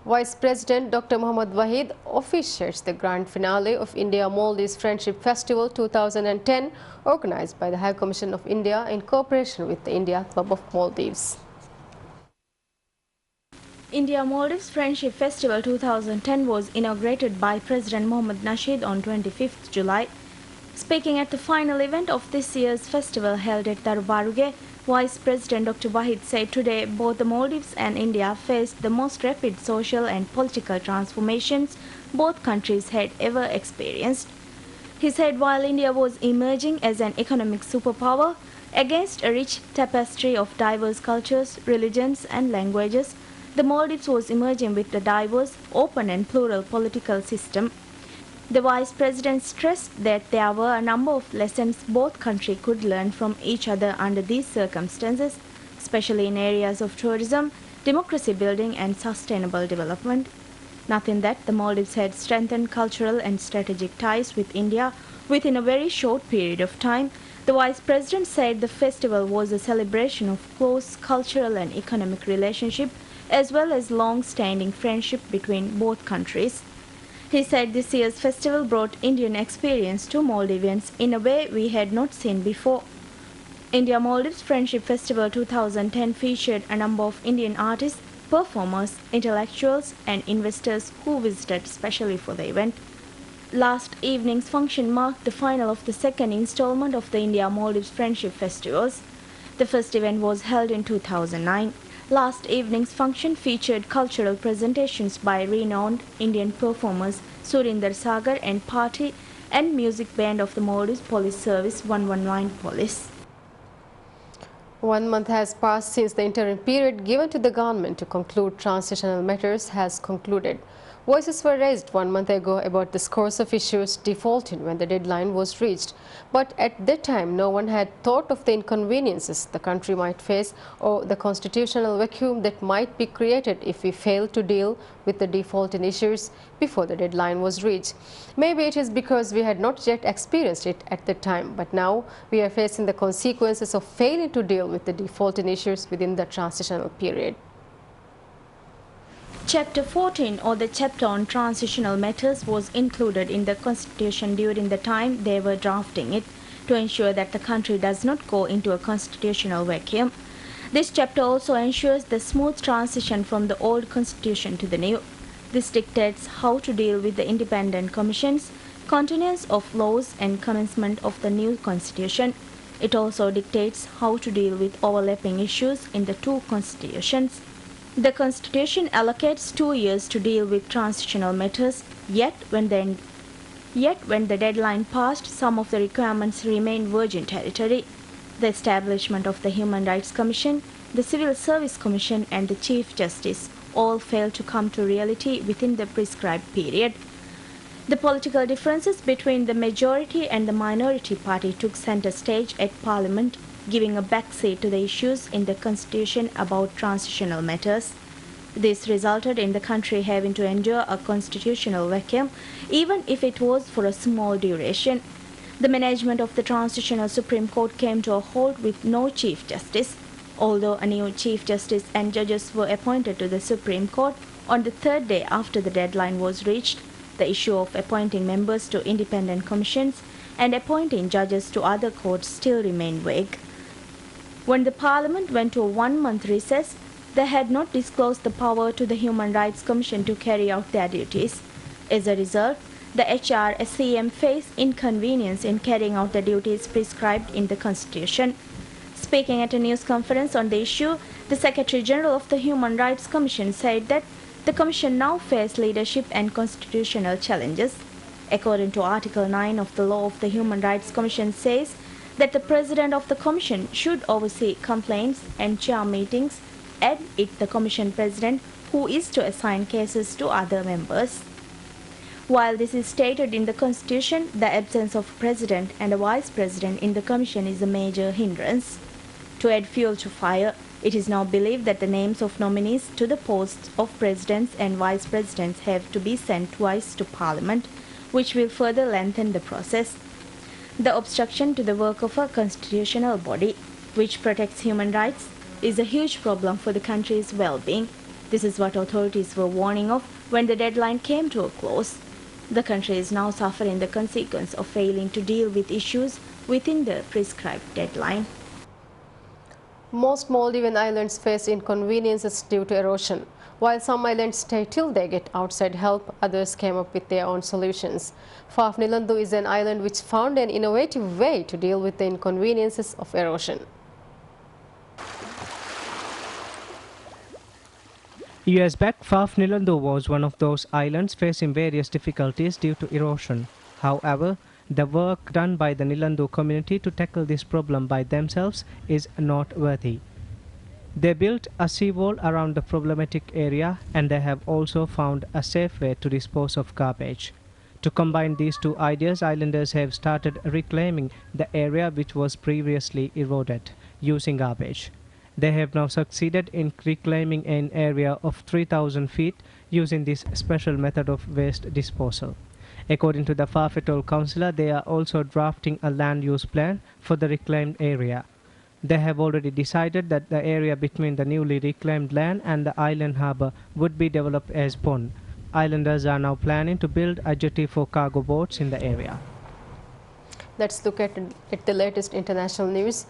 Vice President Dr. Mohammad Wahid officiates the grand finale of India-Maldives Friendship Festival 2010 organized by the High Commission of India in cooperation with the India Club of Maldives. India-Maldives Friendship Festival 2010 was inaugurated by President Mohammad Nasheed on 25th July. Speaking at the final event of this year's festival held at Darbaruge, Vice President Dr. Wahid said today both the Maldives and India faced the most rapid social and political transformations both countries had ever experienced. He said while India was emerging as an economic superpower against a rich tapestry of diverse cultures, religions and languages, the Maldives was emerging with a diverse, open and plural political system. The Vice President stressed that there were a number of lessons both countries could learn from each other under these circumstances, especially in areas of tourism, democracy building and sustainable development. Nothing that the Maldives had strengthened cultural and strategic ties with India within a very short period of time. The Vice President said the festival was a celebration of close cultural and economic relationship as well as long-standing friendship between both countries. He said this year's festival brought Indian experience to Maldivians in a way we had not seen before. India-Maldives Friendship Festival 2010 featured a number of Indian artists, performers, intellectuals and investors who visited specially for the event. Last evening's function marked the final of the second installment of the India-Maldives Friendship Festivals. The first event was held in 2009. Last evening's function featured cultural presentations by renowned Indian performers Surinder Sagar and party and music band of the Maldives Police Service 119 Police. 1 month has passed since the interim period given to the government to conclude transitional matters has concluded. Voices were raised 1 month ago about the scores of issues defaulting when the deadline was reached. But at that time, no one had thought of the inconveniences the country might face or the constitutional vacuum that might be created if we fail to deal with the defaulting issues before the deadline was reached. Maybe it is because we had not yet experienced it at the time, but now we are facing the consequences of failing to deal with the defaulting issues within the transitional period. Chapter 14, or the chapter on transitional matters, was included in the Constitution during the time they were drafting it to ensure that the country does not go into a constitutional vacuum. This chapter also ensures the smooth transition from the old Constitution to the new. This dictates how to deal with the independent commissions, continuance of laws and commencement of the new Constitution. It also dictates how to deal with overlapping issues in the two constitutions. The Constitution allocates 2 years to deal with transitional matters, yet when the deadline passed, some of the requirements remain virgin territory. The establishment of the Human Rights Commission, the Civil Service Commission and the Chief Justice all failed to come to reality within the prescribed period. The political differences between the majority and the minority party took center stage at Parliament, giving a backseat to the issues in the Constitution about transitional matters. This resulted in the country having to endure a constitutional vacuum, even if it was for a small duration. The management of the transitional Supreme Court came to a halt with no Chief Justice. Although a new Chief Justice and judges were appointed to the Supreme Court on the third day after the deadline was reached, the issue of appointing members to independent commissions and appointing judges to other courts still remained vague. When the Parliament went to a 1-month recess, they had not disclosed the power to the Human Rights Commission to carry out their duties. As a result, the HRSCM faced inconvenience in carrying out the duties prescribed in the Constitution. Speaking at a news conference on the issue, the Secretary General of the Human Rights Commission said that the Commission now faces leadership and constitutional challenges. According to Article 9 of the law of the Human Rights Commission says that the President of the Commission should oversee complaints and chair meetings, and it the Commission President who is to assign cases to other members. While this is stated in the Constitution, the absence of a President and a Vice President in the Commission is a major hindrance. To add fuel to fire, it is now believed that the names of nominees to the posts of Presidents and Vice Presidents have to be sent twice to Parliament, which will further lengthen the process. The obstruction to the work of a constitutional body, which protects human rights, is a huge problem for the country's well-being. This is what authorities were warning of when the deadline came to a close. The country is now suffering the consequence of failing to deal with issues within the prescribed deadline. Most Maldivian islands face inconveniences due to erosion. While some islands stay till they get outside help, others came up with their own solutions. Fafnilandu is an island which found an innovative way to deal with the inconveniences of erosion. Years back, Fafnilandu was one of those islands facing various difficulties due to erosion. However, the work done by the Nilandu community to tackle this problem by themselves is noteworthy. They built a seawall around the problematic area, and they have also found a safe way to dispose of garbage. To combine these two ideas, islanders have started reclaiming the area which was previously eroded using garbage. They have now succeeded in reclaiming an area of 3,000 feet using this special method of waste disposal. According to the Faf Atoll councillor, they are also drafting a land use plan for the reclaimed area. They have already decided that the area between the newly reclaimed land and the island harbour would be developed as pond. Islanders are now planning to build a jetty for cargo boats in the area. Let's look at the latest international news.